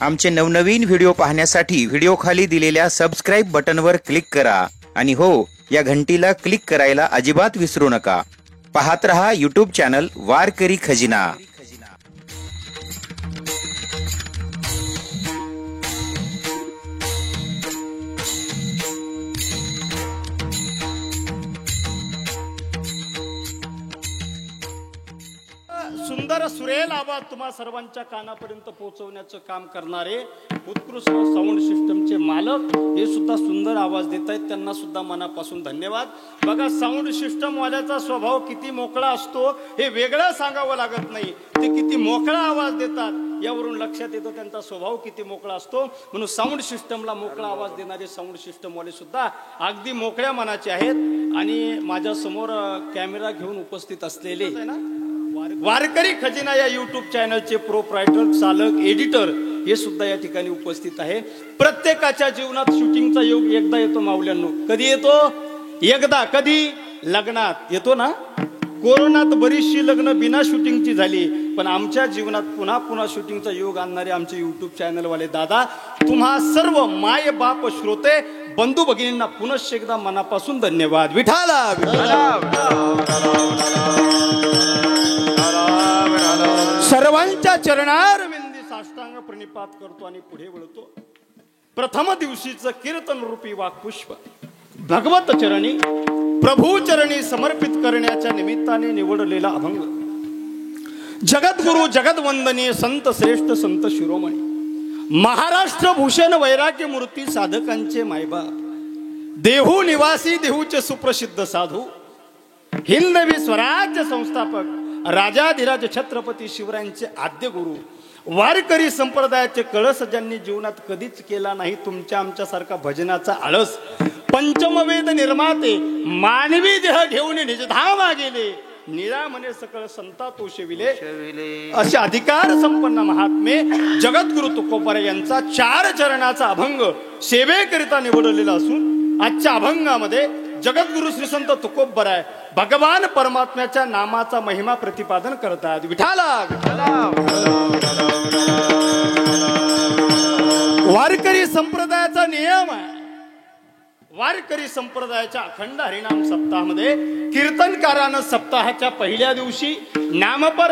आमचे नवनवीन व्हिडिओ पाहण्यासाठी व्हिडिओ खाली दिलेल्या सबस्क्राईब बटनवर क्लिक करा आणि हो, या घंटीला क्लिक करायला अजिबात विसरू नका. पाहत रहा यूट्यूब चॅनल वारकरी खजिना. सुंदर सुरेल आवाज तुम्हा सर्वांच्या कानापर्यंत पोहोचवण्याचं काम करणारे उत्कृष्ट साऊंड सिस्टमचे मालक हे सुद्धा सुंदर आवाज देत आहेत, त्यांना सुद्धा मनापासून धन्यवाद. बघा, साऊंड सिस्टम वाल्याचा स्वभाव किती मोकळा असतो हे वेगळं सांगावं लागत नाही. ते किती मोकळा आवाज देतात यावरून लक्षात येतो त्यांचा स्वभाव किती मोकळा असतो. म्हणून साऊंड सिस्टमला मोकळा आवाज देणारे साऊंड सिस्टम वाले सुद्धा अगदी मोकळ्या मनाचे आहेत. आणि माझ्या समोर कॅमेरा घेऊन उपस्थित असलेले वारकरी खजिना या युट्यूब चॅनलचे प्रोप्रायटर, चालक, एडिटर हे सुद्धा या ठिकाणी उपस्थित आहे. प्रत्येकाच्या जीवनात शूटिंगचा योग एकदा येतो माऊल्यांनो. कधी येतो? एकदा. कधी? लग्नात येतो ना. कोरोनात बरीचशी लग्न बिना शूटिंगची झाली, पण आमच्या जीवनात पुन्हा पुन्हा शूटिंगचा योग आणणारे आमचे युट्यूब चॅनलवाले दादा, तुम्हा सर्व माय बाप श्रोते बंधू भगिनींना पुनश्च एकदा मनापासून धन्यवाद. विठाला सर्वांच्या चरणारविंदी साष्टांग प्रणिपात करतो आणि पुढे वळतो. प्रथम दिवशीचं कीर्तन रूपी वाक्पुष्प भगवत चरणी, प्रभू चरणी समर्पित करण्याच्या निमित्ताने निवडलेला अभंग. जगद्गुरु जगदवंदनीय संत श्रेष्ठ संत शिरोमणी, महाराष्ट्र भूषण वैराग्य मूर्ती साधकांचे मायबाप, देहू निवासी देहूचे सुप्रसिद्ध साधू, हिंदवी स्वराज्य संस्थापक राजाधिराज छत्रपती शिवरायांचे आद्य गुरु, वारकरी संप्रदायाचे कळस ज्यांनी जीवनात कधीच केला नाही तुमच्या आमच्यासारखा भजनाचा आळस, पंचमवेद निर्माते, मानवी देह घेऊन निजधामा गेले, निरामने सकळ संता तो शेविले, असे अधिकार संपन्न महात्मे जगद्गुरु तुकोबाराय यांचा 4 चरणाचा अभंग सेवेकरिता निवडलेला असून आजच्या अभंगामध्ये जगद्गुरु श्री संत तुकोबाराय भगवान परमात्म्याच्या नामाचा महिमा प्रतिपादन करतात. विठाला वारकरी संप्रदायाचा नियम आहे. वारकरी संप्रदायाच्या अखंड हरिनाम सप्ताहामध्ये कीर्तनकारानं सप्ताहाच्या पहिल्या दिवशी नामपर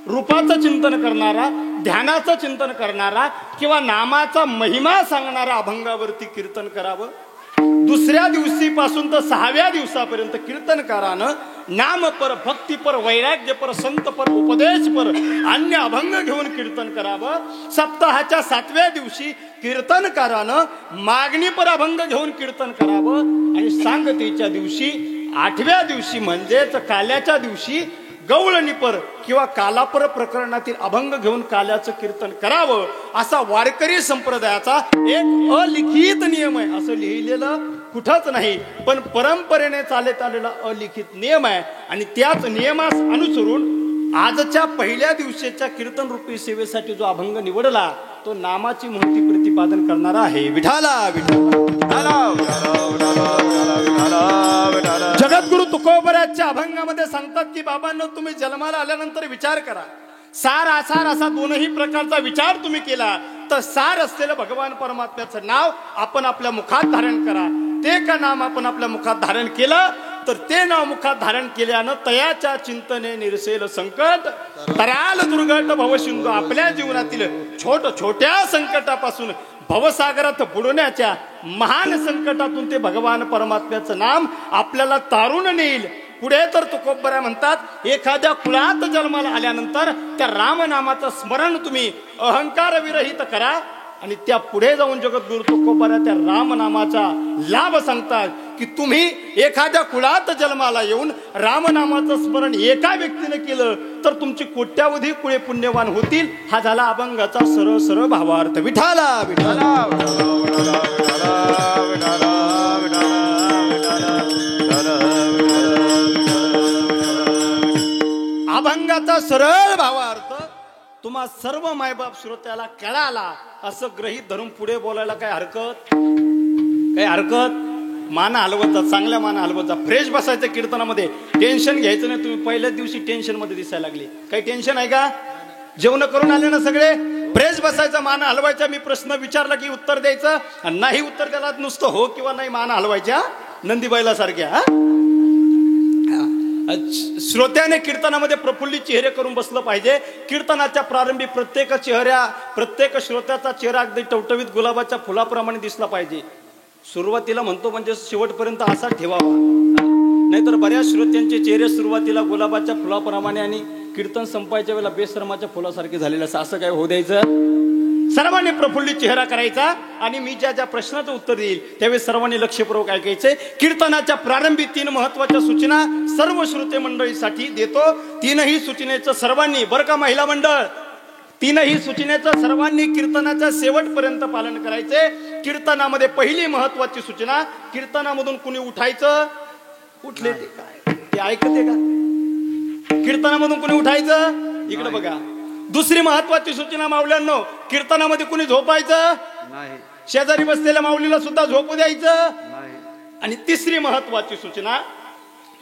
रूपाचं चिंतन करणारा, ध्यानाचं चिंतन करणारा किंवा नामाचा महिमा सांगणारा अभंगावरती कीर्तन करावं. दुसऱ्या दिवशीपासून तर 6व्या दिवसापर्यंत कीर्तनकारानं नामपर, भक्तीपर, वैराग्यपर, संतपर, उपदेशपर अन्य अभंग घेऊन कीर्तन करावं. सप्ताहाच्या 7व्या दिवशी कीर्तनकारानं मागणीपर अभंग घेऊन कीर्तन करावं. आणि सांगतेच्या दिवशी 8व्या दिवशी म्हणजेच काल्याच्या दिवशी गवळणीपर किंवा कालापर प्रकरणातील अभंग घेऊन काल्याचं कीर्तन करावं. असा वारकरी संप्रदायाचा एक अलिखित नियम आहे. असं लिहिलेलं कुठंच नाही, पण परंपरेने चालत आलेला अलिखित नियम आहे. आणि त्याच नियमास अनुसरून आजच्या पहिल्या दिवशीच्या कीर्तन रूपी सेवेसाठी जो अभंग निवडला तो नामाची महती प्रतिपादन करणारा आहे. विठाला जगद्गुरु तुकोबारायच्या अभंगामध्ये सांगतात की बाबांनो, तुम्ही जन्माला आल्यानंतर विचार करा. सार आसार असा दोनही प्रकारचा विचार तुम्ही केला तर सार असलेलं भगवान परमात्म्याचं नाव आपण आपल्या मुखात धारण करा. ते का नाम आपण आपल्या मुखात धारण केलं तर ते नाव मुखात धारण केल्यानं तयाच्या चिंतने निरसेल संकट, तराल दुर्गट भवसिंधू. आपल्या जीवनातील छोट्या संकटापासून भवसागरात बुडण्याच्या महान संकटातून ते भगवान परमात्म्याचं नाम आपल्याला तारून नेईल. पुढे तर तुकोबाराय म्हणतात, एखाद्या कुळात जन्माला आल्यानंतर त्या रामनामाचं स्मरण तुम्ही अहंकार विरहित करा. आणि त्या पुढे जाऊन जगद्गुरु तुकोबाराय त्या रामनामाचा लाभ सांगतात की तुम्ही एखाद्या कुळात जन्माला येऊन रामनामाचं स्मरण एका व्यक्तीने केलं तर तुमची कोट्यावधी कुळे पुण्यवान होतील. हा झाला अभंगाचा सरळ सरळ भावार्थ. विठाला अभंगाचा सरळ भावार्थ तुम्हा सर्व मायबाप श्रोत्याला कळाला असं गृहीत धरून पुढे बोलायला काय हरकत? मान हलवत जा, चांगल्या मान हलवत जा. फ्रेश बसायचं कीर्तनामध्ये, टेन्शन घ्यायचं नाही. तुम्ही पहिल्याच दिवशी टेन्शन मध्ये दिसायला लागले. काही टेन्शन आहे का? जेवण करून आले ना सगळे? फ्रेश बसायचं, मान हलवायचा. मी प्रश्न विचारला की उत्तर द्यायचं, आणि नाही उत्तर द्यायला नुसतं हो किंवा नाही मान हलवायच्या नंदीबाईला सारख्या. श्रोत्याने कीर्तनामध्ये प्रफुल्लित चेहरे करून बसलं पाहिजे. कीर्तनाच्या प्रारंभी प्रत्येक श्रोत्याचा चेहरा अगदी टवटवीत गुलाबाच्या फुलाप्रमाणे दिसला पाहिजे. सुरुवातीला म्हणतो म्हणजे शेवटपर्यंत असा ठेवावा. नाहीतर बऱ्याच श्रोत्यांचे चेहरे सुरुवातीला गुलाबाच्या फुलाप्रमाणे आणि कीर्तन संपायच्या वेळेला बेशरमाच्या फुलासारखे झालेले असं काय होऊ द्यायचं. सर्वांनी प्रफुल्लित चेहरा करायचा आणि मी ज्या ज्या प्रश्नाचं उत्तर देईल त्यावेळी सर्वांनी लक्षपूर्वक ऐकायचे. कीर्तनाच्या प्रारंभी 3 महत्वाच्या सूचना सर्व श्रोते मंडळीसाठी देतो. 3ही सूचनेचं सर्वांनी, बरं का महिला मंडळ, 3ही सूचनेचं सर्वांनी कीर्तनाच्या शेवटपर्यंत पालन करायचे. कीर्तनामध्ये पहिली महत्वाची सूचना, कीर्तनामधून कुणी उठायचं, उठले ते काय ते ऐकते का? कीर्तनामधून कुणी उठायचं, इकडे बघा. दुसरी महत्वाची सूचना माऊल्यांनो, कीर्तनामध्ये कुणी झोपायचं नाही, शेजारी बसलेल्या माऊलीला सुद्धा झोपू द्यायचं नाही. आणि तिसरी महत्वाची सूचना,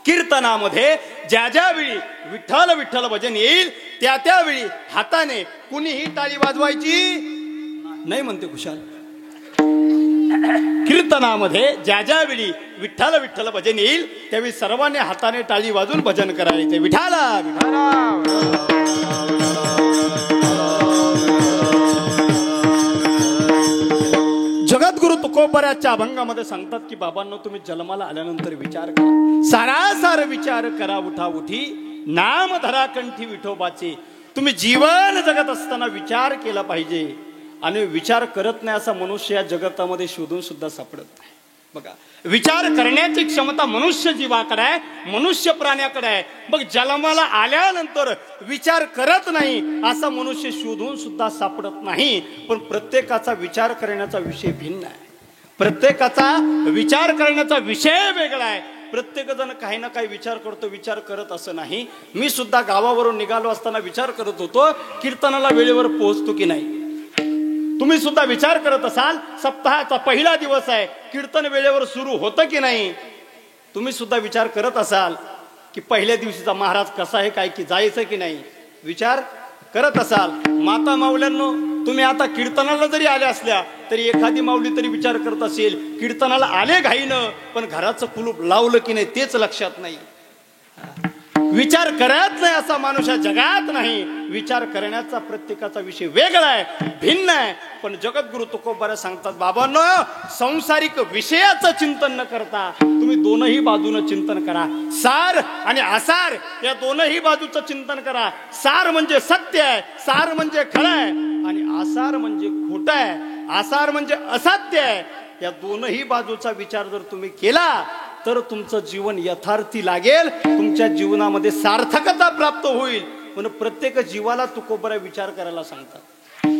कीर्तनामध्ये ज्या ज्या वेळी विठ्ठल विठ्ठल भजन येईल त्या त्यावेळी हाताने कुणीही टाळी वाजवायची नाही म्हणते खुशाल. कीर्तनामध्ये ज्या ज्या वेळी विठ्ठल विठ्ठल भजन येईल त्यावेळी सर्वांनी हाताने टाळी वाजून भजन करायचे. विठ्ठला विठ्ठला. जगद्गुरु तुकोबऱ्याच्या अभंगामध्ये सांगतात की बाबांनो, तुम्ही जन्माला आल्यानंतर विचार करा, सारासार विचार करा उठा उठी, नाम धरा कंठी विठोबाचे. तुम्ही जीवन जगत असताना विचार केला पाहिजे. आणि विचार करत नाही असा मनुष्य या जगतामध्ये शोधून सुद्धा सापडत नाही. बघा, विचार करण्याची क्षमता मनुष्य जीवाकडे आहे, मनुष्य प्राण्याकडे आहे. मग जन्माला आल्यानंतर विचार करत नाही असा मनुष्य शोधून सुद्धा सापडत नाही. पण प्रत्येकाचा विचार करण्याचा विषय भिन्न आहे. प्रत्येकाचा विचार करण्याचा विषय वेगळा आहे. प्रत्येक जण काही ना काही विचार करतो, विचार करत असं नाही. मी सुद्धा गावावरून निघालो असताना विचार करत होतो, कीर्तनाला वेळेवर पोहोचतो की नाही. तुम्ही सुद्धा विचार करत असाल, सप्ताहाचा पहिला दिवस आहे, कीर्तन वेळेवर सुरू होतं की नाही. तुम्ही सुद्धा विचार करत असाल की पहिल्या दिवशीचा महाराज कसा आहे, काय की जायचं की नाही, विचार करत असाल. माता माऊल्यांनो, तुम्ही आता कीर्तनाला जरी आल्या असल्या तरी एखादी माऊली तरी विचार करत असेल, कीर्तनाला आले घाईनं पण घराचं कुलूप लावलं की नाही तेच लक्षात नाही. विचार करत नाही असा माणूस या जगात नाही. विचार करण्याचा प्रत्येकाचा विषय वेगळा आहे, भिन्न आहे. पण जगद्गुरु तुकोबा सांगतात, बाबांनो, सांसारिक विषयाचं चिंतन न करता तुम्ही दोनही बाजूनं चिंतन करा. सार आणि आसार या दोनही बाजूचं चिंतन करा. सार म्हणजे सत्य आहे, सार म्हणजे खरं आहे, आणि आसार म्हणजे खोटं आहे, आसार म्हणजे असत्य आहे. या दोनही बाजूचा विचार जर तुम्ही केला तर तुमचं जीवन यथार्थी लागेल, तुमच्या जीवनामध्ये सार्थकता प्राप्त होईल. म्हणून प्रत्येक जीवाला तुकोबरा विचार करायला सांगतात.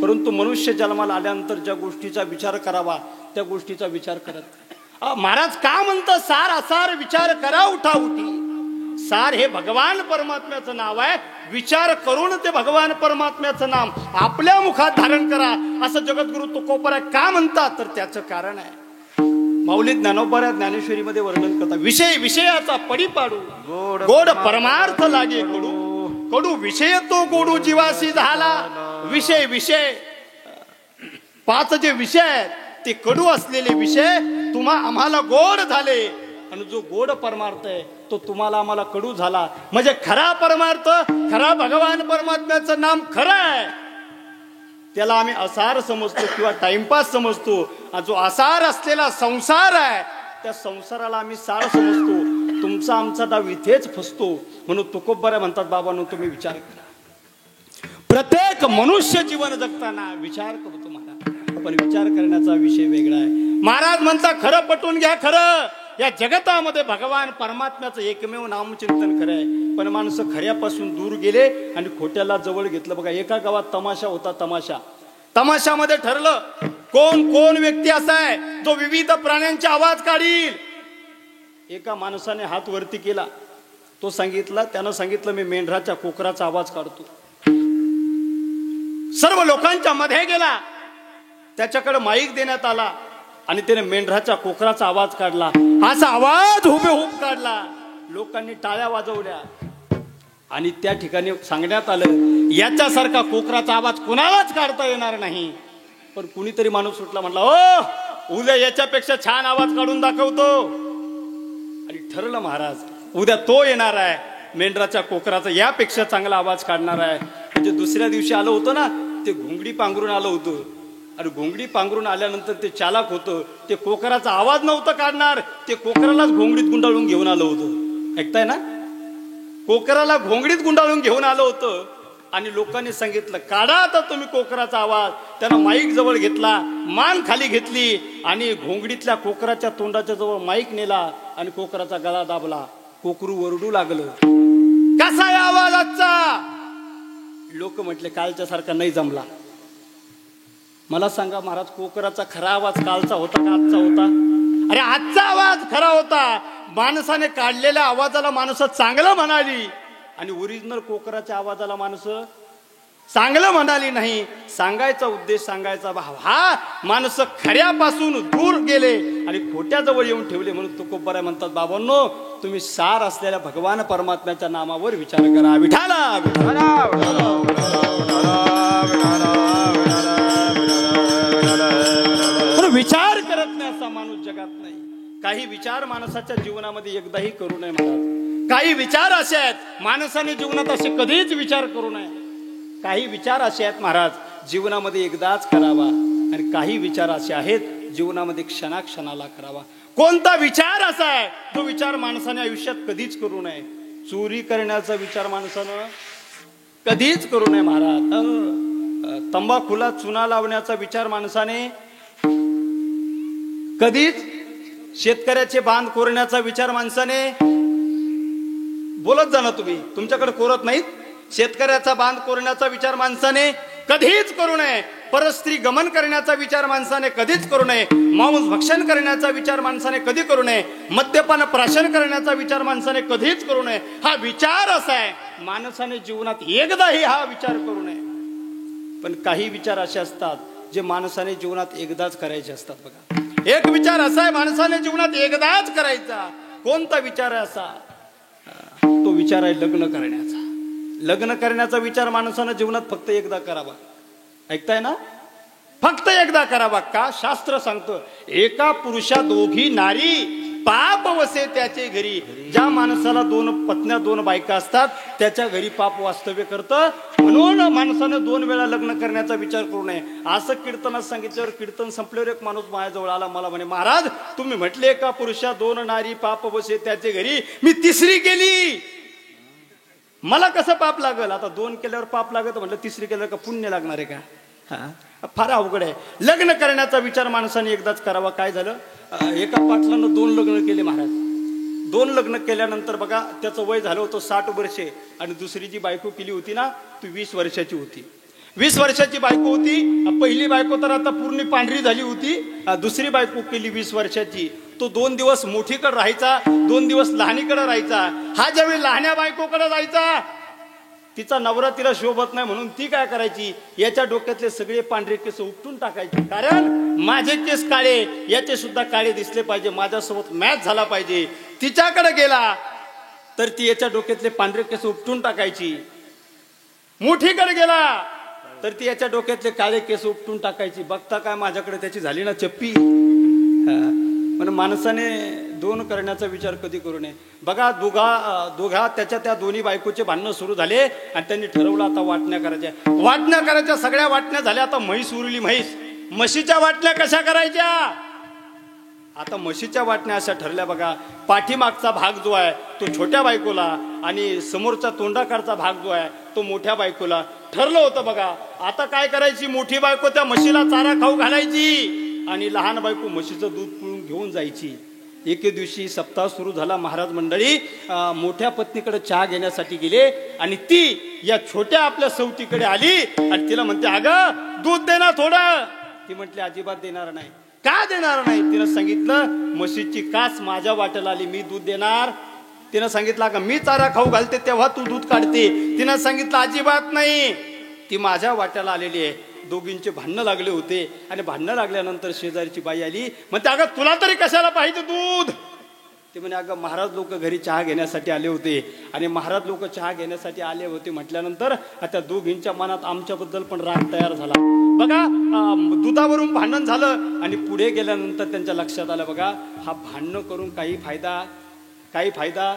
परंतु मनुष्य जन्माला आल्यानंतर ज्या गोष्टीचा विचार करावा त्या गोष्टीचा विचार करत. महाराज का म्हणतात सार आसार विचार करा उठा उठी. सार हे भगवान परमात्म्याचं नाव आहे. विचार करून ते भगवान परमात्म्याचं नाम आपल्या मुखात धारण करा असं जगद्गुरु तुकोबरा का म्हणतात, तर त्याचं कारण आहे. माऊली ज्ञानोबा ज्ञानेश्वरीमध्ये वर्णन करतात, विषय विषयाचा पडी पाडू, गोड परमार्थ लागे कडू, कडू विषय तो गोडू जीवासी झाला. विषय विषय 5 जे विषय आहेत ते कडू असलेले विषय आम्हाला गोड झाले, आणि जो गोड परमार्थ आहे तो तुम्हाला आम्हाला कडू झाला. म्हणजे खरा परमार्थ, खरा भगवान परमात्म्याचं नाम खरं आहे, त्याला आम्ही असार समजतो किंवा टाइमपास समजतो. जो असार असलेला संसार आहे त्या संसाराला आम्ही सार समजतो. तुमचा आमचा डाव इथेच फसतो. म्हणून तुकोबरा म्हणतात, बाबांनो, तुम्ही विचार करा. प्रत्येक मनुष्य जीवन जगताना विचार करतो महाराज, पण विचार करण्याचा विषय वेगळा आहे. महाराज म्हणता, खरं पटवून घ्या, खरं या जगतामध्ये भगवान परमात्म्याचं एकमेव नामचिंतन खरं आहे. पण माणसं खऱ्यापासून दूर गेले आणि खोट्याला जवळ घेतलं. बघा, एका गावात तमाशा होता. तमाशामध्ये ठरलं कोण व्यक्ती असा आहे जो विविध प्राण्यांचे आवाज काढील. एका माणसाने हात वरती केला. त्यानं सांगितलं, मी मेंढराच्या कोकराचा आवाज काढतो. सर्व लोकांच्या मध्ये गेला. त्याच्याकडे माईक देण्यात आला आणि त्याने मेंढराच्या कोकराचा आवाज काढला. असा आवाज हुबेहूब काढला. लोकांनी टाळ्या वाजवल्या. आणि त्या ठिकाणी सांगण्यात आलं याच्यासारखा कोकराचा आवाज कुणालाच काढता येणार नाही. पण कुणीतरी माणूस सुटला, म्हटला ओ उद्या याच्यापेक्षा छान आवाज काढून दाखवतो. आणि ठरलं महाराज उद्या तो येणार आहे, मेंढराच्या कोकराचा यापेक्षा चांगला आवाज काढणार आहे. म्हणजे दुसऱ्या दिवशी आलं होतं ना, ते घोंगडी पांघरून आलं होतं. आणि घोंगडी पांघरून आल्यानंतर ते चालाक होतं, ते कोकराचा आवाज नव्हतं काढणार, ते कोकरालाच घोंगडीत गुंडाळून घेऊन आलं होतं. ऐकताय ना, कोकराला घोंगडीत गुंडाळून घेऊन आलं होतं. आणि लोकांनी सांगितलं काढा आता तुम्ही कोकराचा आवाज. त्यानं माईक जवळ घेतला, मान खाली घेतली आणि घोंगडीतल्या कोकराच्या तोंडाच्या जवळ माईक नेला आणि कोकराचा गळा दाबला. कोकरू ओरडू लागलं, कसा आहे आवाज आजचा? लोक म्हटले कालच्या सारखा नाही जमला. मला सांगा महाराज, कोकराचा खरा आवाज कालचा होता का आजचा होता? अरे आजचा आवाज खरा होता. माणसाने काढलेल्या आवाजाला माणसं चांगलं म्हणाली आणि ओरिजिनल कोकराच्या आवाजाला माणसं चांगलं म्हणाली नाही. सांगायचा उद्देश, सांगायचा भाव हा, माणसं खऱ्यापासून दूर गेले आणि खोट्याजवळ येऊन ठेवले. म्हणून तुकोबाराय म्हणतात, बाबांनो तुम्ही सार असलेल्या भगवान परमात्म्याच्या नामावर विचार करा. विठाला विचार करत नाही असा माणूस जगात नाही. काही विचार माणसाच्या जीवनामध्ये एकदाही करू नये महाराज. काही विचार असे आहेत माणसाने जीवनात असे कधीच विचार करू नये. काही विचार असे आहेत महाराज जीवनामध्ये एकदाच करावा आणि काही विचार असे आहेत जीवनामध्ये क्षणाक्षणाला करावा. कोणता विचार असा आहे तो विचार माणसाने आयुष्यात कधीच करू नये? चोरी करण्याचा विचार माणसानं कधीच करू नये महाराज. तंबाखूला चुना लावण्याचा विचार माणसाने कधीच, शेतकऱ्याचे बांध कोरण्याचा विचार माणसाने, बोलत जाणं तुम्ही, तुमच्याकडे कोरत नाहीत. शेतकऱ्याचा बांध कोरण्याचा विचार माणसाने कधीच करू नये. परस्त्री गमन करण्याचा विचार माणसाने कधीच करू नये. मांस भक्षण करण्याचा विचार माणसाने कधी करू नये. मद्यपान प्राशन करण्याचा विचार माणसाने कधीच करू नये. हा विचार असा आहे माणसाने जीवनात एकदाही हा विचार करू नये. पण काही विचार असे असतात जे माणसाने जीवनात एकदाच करायचे असतात. बघा, एक विचार असा आहे माणसाने जीवनात एकदाच करायचा. कोणता विचार आहे असा? तो विचार आहे लग्न करण्याचा. लग्न करण्याचा विचार माणसानं जीवनात फक्त एकदा करावा. ऐकताय ना, फक्त एकदा करावा. का? शास्त्र सांगतं एका पुरुषा दोघी नारी पाप वसे त्याचे घरी. ज्या माणसाला 2 पत्न्या 2 बायका असतात त्याच्या घरी पाप वास्तव्य करतं. म्हणून माणसानं 2 वेळा लग्न करण्याचा विचार करू नये. असं कीर्तनात सांगितल्यावर कीर्तन संपल्यावर एक माणूस माझ्याजवळ आला, मला म्हणे महाराज तुम्ही म्हटले एका पुरुषा 2 नारी पाप वसे त्याचे घरी, मी 3री केली, मला कसं पाप लागल? आता 2 केल्यावर पाप लागत, म्हटलं 3री केल्यावर का पुण्य लागणार आहे का? फार अवघड आहे. लग्न करण्याचा विचार माणसाने एकदाच करावा. काय झालं, एका पाटलानं 2 लग्न केले महाराज. 2 लग्न केल्यानंतर बघा त्याचं वय झालं होतं 60 वर्षे आणि दुसरी जी बायको केली होती ना ती 20 वर्षाची होती. 20 वर्षाची बायको होती. पहिली बायको तर आता पूर्ण पांढरी झाली होती. दुसरी बायको केली 20 वर्षाची. तो 2 दिवस मोठीकडे राहायचा, 2 दिवस लहानीकडे राहायचा. हा ज्यावेळी लहान्या बायकोकडे जायचा तिचा नवरा तिला शोभत नाही म्हणून ती काय करायची, याच्या डोक्यातले सगळे पांढरे केस उपटून टाकायचे. कारण माझे केस काळे, याचे सुद्धा काळे दिसले पाहिजे, माझ्यासोबत मॅच झाला पाहिजे. तिच्याकडे गेला तर ती याच्या डोक्यातले पांढरे केस उपटून टाकायची. मोठीकडे गेला तर ती याच्या डोक्यातले काळे केस उपटून टाकायची. बघता काय माझ्याकडे त्याची झाली ना चप्पी. म्हणून माणसाने 2 करण्याचा विचार कधी करू नये. बघा दोघा त्या दोन्ही बायकोचे भांडणं सुरू झाले आणि त्यांनी ठरवलं आता वाटण्या करायच्या. सगळ्या वाटण्या झाल्या. आता म्हैस उरली. म्हशीच्या वाटण्या कशा करायच्या? आता म्हशीच्या वाटण्या अशा ठरल्या. बघा, पाठीमागचा भाग जो आहे तो छोट्या बायकोला आणि समोरचा तोंडाकडचा भाग जो आहे तो मोठ्या बायकोला. ठरलं होतं बघा आता काय करायची. मोठी बायको त्या म्हशीला चारा खाऊ घालायची आणि लहान बायको म्हशीचं दूध पिळून घेऊन जायची. एके दिवशी सप्ताह सुरू झाला. महाराज मंडळी मोठ्या पत्नीकडे चहा घेण्यासाठी गेले आणि ती या छोट्या आपल्या सवतीकडे आली आणि तिला म्हणते अगं दूध दे ना थोडं. ती म्हटली अजिबात देणार नाही. का देणार नाही? तिनं सांगितलं म्हशीची कास माझ्या वाट्याला आली, मी दूध देणार. तिनं सांगितलं का मी चारा खाऊ घालते तेव्हा तू दूध काढते. तिनं सांगितलं अजिबात नाही, ती माझ्या वाट्याला आलेली आहे. दोघींचे भांडणं लागले होते आणि भांडणं लागल्यानंतर शेजारीची बाई आली, म्हणते अगं तुला तरी कशाला पाहिजे दूध? ते म्हणे अगं महाराज लोक घरी चहा घेण्यासाठी आले होते आणि महाराज लोक चहा घेण्यासाठी आले होते म्हटल्यानंतर आता दोघींच्या मनात आमच्याबद्दल पण राग तयार झाला बघा. दुधावरून भांडण झालं आणि पुढे गेल्यानंतर त्यांच्या लक्षात आलं बघा हा भांडण करून काही फायदा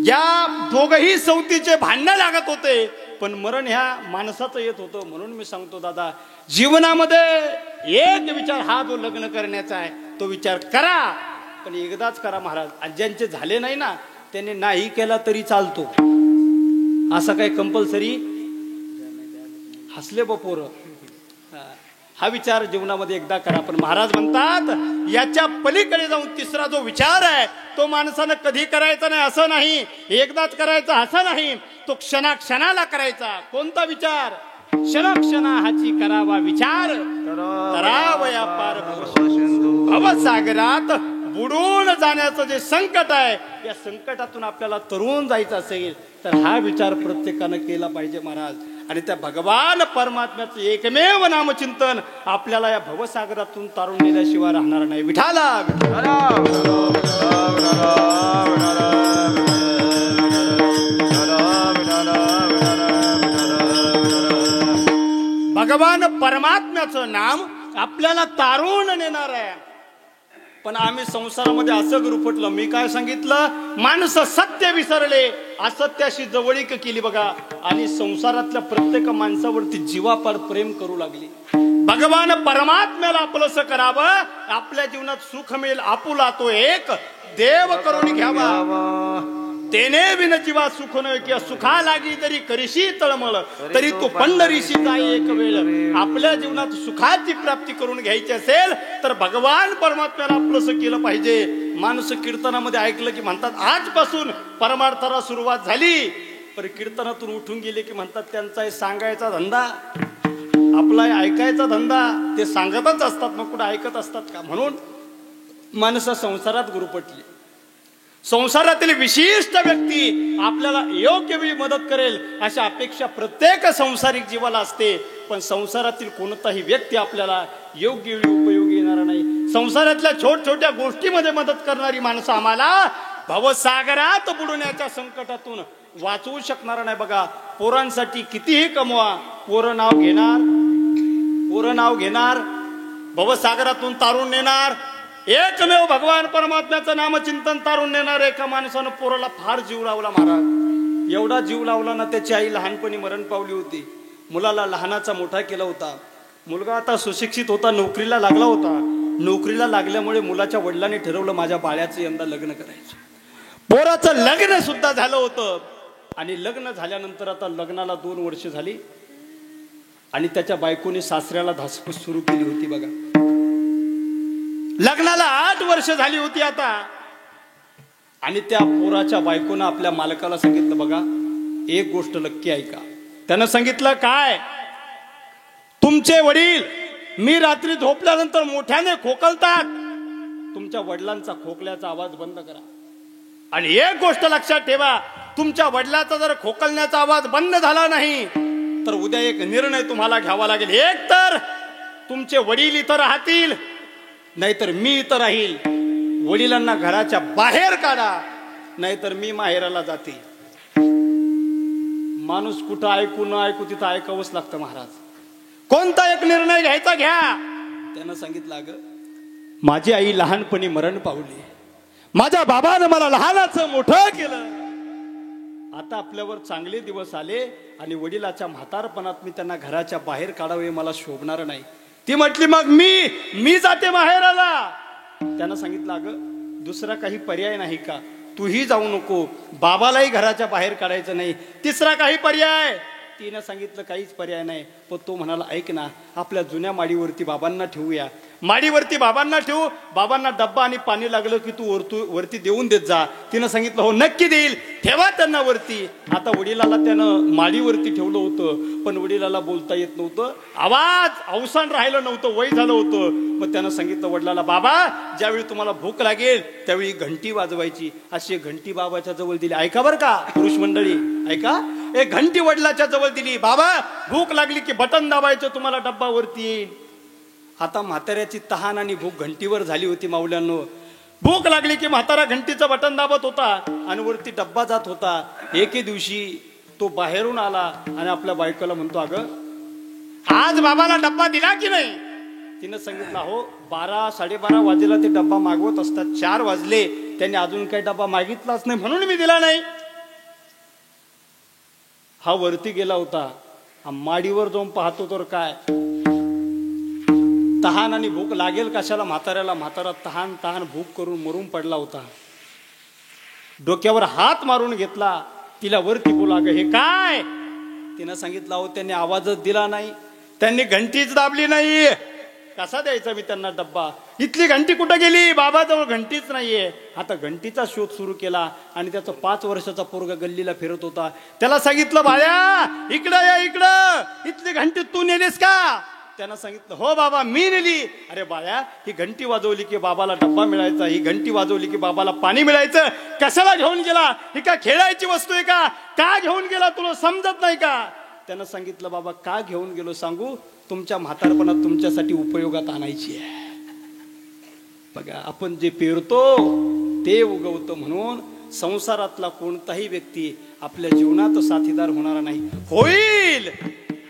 या दोघही सवतीचे भांडणं लागत होते पण मरण ह्या माणसाचं येत होतं. म्हणून मी सांगतो दादा जीवनामध्ये एक विचार हा जो लग्न करण्याचा आहे तो विचार करा पण एकदाच करा महाराज. आणि ज्यांचे झाले नाही ना त्यांनी नाही केला तरी चालतो असं काही कंपल्सरी हसले बपोर हा विचार जीवनामध्ये एकदा करा. पण महाराज म्हणतात याच्या पलीकडे जाऊन तिसरा जो विचार आहे तो माणसानं कधी करायचा नाही असं नाही, एकदाच करायचा असं नाही, तो क्षणाक्षणाला करायचा. कोणता विचार? क्षणाक्षणा हाची करावा विचार करावया पार भवसागरात बुडून जाण्याचं जे संकट आहे या संकटातून आपल्याला तरुण जायचं असेल तर हा विचार प्रत्येकानं केला पाहिजे महाराज. आणि त्या भगवान परमात्म्याचं एकमेव नामचिंतन आपल्याला या भवसागरातून तारून नेल्याशिवाय राहणार नाही. विठाला भगवान परमात्म्याचं नाम आपल्याला तारून नेणार आहे. पण आम्ही संसारामध्ये असं गुरफटलं. मी काय सांगितलं? माणसं सत्य विसरले, असत्याशी जवळीक केली बघा आणि संसारातल्या प्रत्येक माणसावरती जीवापाड प्रेम करू लागली. भगवान परमात्म्याला आपलंसं करावं, आपल्या जीवनात सुख मिळेल, आपुला तो एक देव करून घ्यावा. तेने विन जीवा सुख नये किंवा सुखा लागी तरी करशी तळमळ तरी तो पंढरीशी जाई एक वेळ. आपल्या जीवनात सुखाची प्राप्ती करून घ्यायची असेल तर भगवान परमात्म्याला आपलंसं केलं पाहिजे. माणूस कीर्तनामध्ये ऐकलं की म्हणतात आजपासून परमार्थाला सुरुवात झाली, पण कीर्तनातून उठून गेले की म्हणतात त्यांचा सांगायचा धंदा, आपला ऐकायचा धंदा. ते सांगतच असतात मग कुठे ऐकत असतात का? म्हणून माणसं संसारात गुरफटली. संसारातील विशिष्ट व्यक्ती आपल्याला योग्य वेळी मदत करेल अशा अपेक्षा प्रत्येक संसारिक जीवाला असते, पण संसारातील कोणताही व्यक्ती आपल्याला योग्य वेळी उपयोगी येणार नाही. संसारातल्या छोट्या गोष्टीमध्ये मदत करणारी माणसं आम्हाला भवसागरात बुडण्याच्या संकटातून वाचवू शकणार नाही. बघा पोरांसाठी कितीही कमवा, पोरं नाव घेणार, भवसागरातून तारून नेणार. एकमेव भगवान परमात्म्याचं नामचिंतन तारून नेणार एका माणसानं पोराला फार जीव लावला महाराज. एवढा जीव लावला ना त्याची आई लहानपणी मरण पावली होती. मुलाला लहानाचा मोठा केला होता. मुलगा आता सुशिक्षित होता, नोकरीला लागला होता. नोकरीला लागल्यामुळे मुलाच्या वडिलांनी ठरवलं माझ्या बाळ्याचं यंदा लग्न करायचं. पोराचं लग्न सुद्धा झालं होतं आणि लग्न झाल्यानंतर आता लग्नाला 2 वर्ष झाली आणि त्याच्या बायकोने सासऱ्याला धासपूस सुरू केली होती. बघा लग्नाला 8 वर्ष झाली होती आता आणि त्या पोराच्या बायकोनं आपल्या मालकाला सांगितलं बघा एक गोष्ट नक्की ऐका. त्यानं सांगितलं काय? तुमचे वडील मी रात्री झोपल्यानंतर मोठ्याने खोकलतात, तुमच्या वडिलांचा खोकल्याचा आवाज बंद करा. आणि एक गोष्ट लक्षात ठेवा, तुमच्या वडिलाचा जर खोकलण्याचा आवाज बंद झाला नाही तर उद्या एक निर्णय तुम्हाला घ्यावा लागेल. एक तर तुमचे वडील इथं राहतील नाहीतर मी इथं राहील. वडिलांना घराच्या बाहेर काढा नाहीतर मी माहेराला जाते. माणूस कुठं ऐकू न ऐकू तिथं ऐकावंच लागतं महाराज. कोणता एक निर्णय घ्यायचा घ्या. त्यानं सांगितलं अगं माझी आई लहानपणी मरण पावली, माझ्या बाबानं मला लहानाचं मोठं केलं, आता आपल्यावर चांगले दिवस आले आणि वडिलाच्या म्हातारपणात मी त्यांना घराच्या बाहेर काढावे मला शोभणार नाही. ती म्हटली मग मी जाते माहेराला. त्यानं सांगितलं अगं दुसरा काही पर्याय नाही का? तूही जाऊ नको, बाबालाही घराच्या बाहेर काढायचं नाही, तिसरा काही पर्याय? तिनं सांगितलं काहीच पर्याय नाही. पण तो म्हणाला ऐक ना आपल्या जुन्या माडीवरती बाबांना ठेवूया. माडीवरती बाबांना ठेवू, बाबांना डब्बा आणि पाणी लागलं की तू वरती देऊन देत जा. तिनं सांगितलं हो नक्की देईल, ठेवा त्यांना वरती. आता वडिलाला त्यानं माडीवरती ठेवलं होतं पण वडिलाला बोलता येत नव्हतं, अवसान राहिलं नव्हतं, वय झालं होतं. मग त्यानं सांगितलं वडिलाला बाबा ज्यावेळी तुम्हाला भूक लागेल त्यावेळी घंटी वाजवायची. अशी घंटी बाबाच्या जवळ दिली. ऐका बरं का पुरुष मंडळी, ऐका. एक घंटी वडिलाच्या जवळ दिली. बाबा भूक लागली की बटन दाबायचं तुम्हाला डब्बा वरती येईल. आता म्हाताऱ्याची तहान आणि भूक घंटीवर झाली होती माऊल्यांनो. भूक लागली की म्हातारा घंटीचं बटन दाबत होता आणि वरती डब्बा जात होता. एके दिवशी तो बाहेरून आला आणि आपल्या बायकोला म्हणतो, अगं आज बाबाला डब्बा दिला की नाही? तिनं सांगितलं, हो 12-12:30 वाजेला ते डब्बा मागवत असतात, 4 वाजले त्यांनी अजून काही डब्बा मागितलाच नाही म्हणून मी दिला नाही. हा वरती गेला होता, माडीवर जाऊन पाहतो तर काय, तहान आणि भूक लागेल कशाला म्हाताऱ्याला. म्हातारा तहान तहान भूक करून मरून पडला होता. डोक्यावर हात मारून घेतला, तिला वरती बोला, ग हे काय? तिनं सांगितलं, अहो त्यांनी आवाजच दिला नाही, त्यांनी घंटीच दाबली नाही, कसा द्यायचा मी त्यांना डब्बा? इथली घंटी कुठं गेली? बाबाजवळ घंटीच नाहीये. आता घंटीचा शोध सुरू केला आणि त्याचा 5 वर्षाचा पोरगा गल्लीला फिरत होता. त्याला सांगितलं, बाळ्या इकडं या, इकडं, इथली घंटी तू नेलीस का? त्यानं सांगितलं, हो बाबा मी नेली. अरे बाळ्या, ही घंटी वाजवली की बाबाला डब्बा मिळायचा, ही घंटी वाजवली की बाबाला पाणी मिळायचं, कशाला घेऊन गेला? ही का खेळायची वस्तू आहे का? का घेऊन गेला तुला समजत नाही का? त्यानं सांगितलं, बाबा का घेऊन गेलो सांगू, तुमच्या म्हातारपणात तुमच्यासाठी उपयोगात आणायची आहे. बघा, आपण जे पेरतो ते उगवतो. म्हणून संसारातला कोणताही व्यक्ती आपल्या जीवनात साथीदार होणारा नाही. होईल,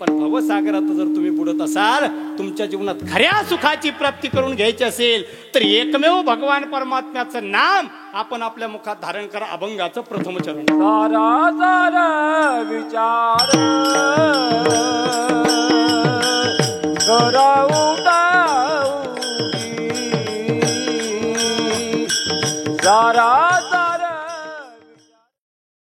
पण भवसागरात जर तुम्ही बुडत असाल, तुमच्या जीवनात खऱ्या सुखाची प्राप्ती करून घ्यायची असेल तर एकमेव भगवान परमात्म्याचं नाम आपण आपल्या मुखात धारण करा. अभंगाचं प्रथम चरण. सारा सारा विचार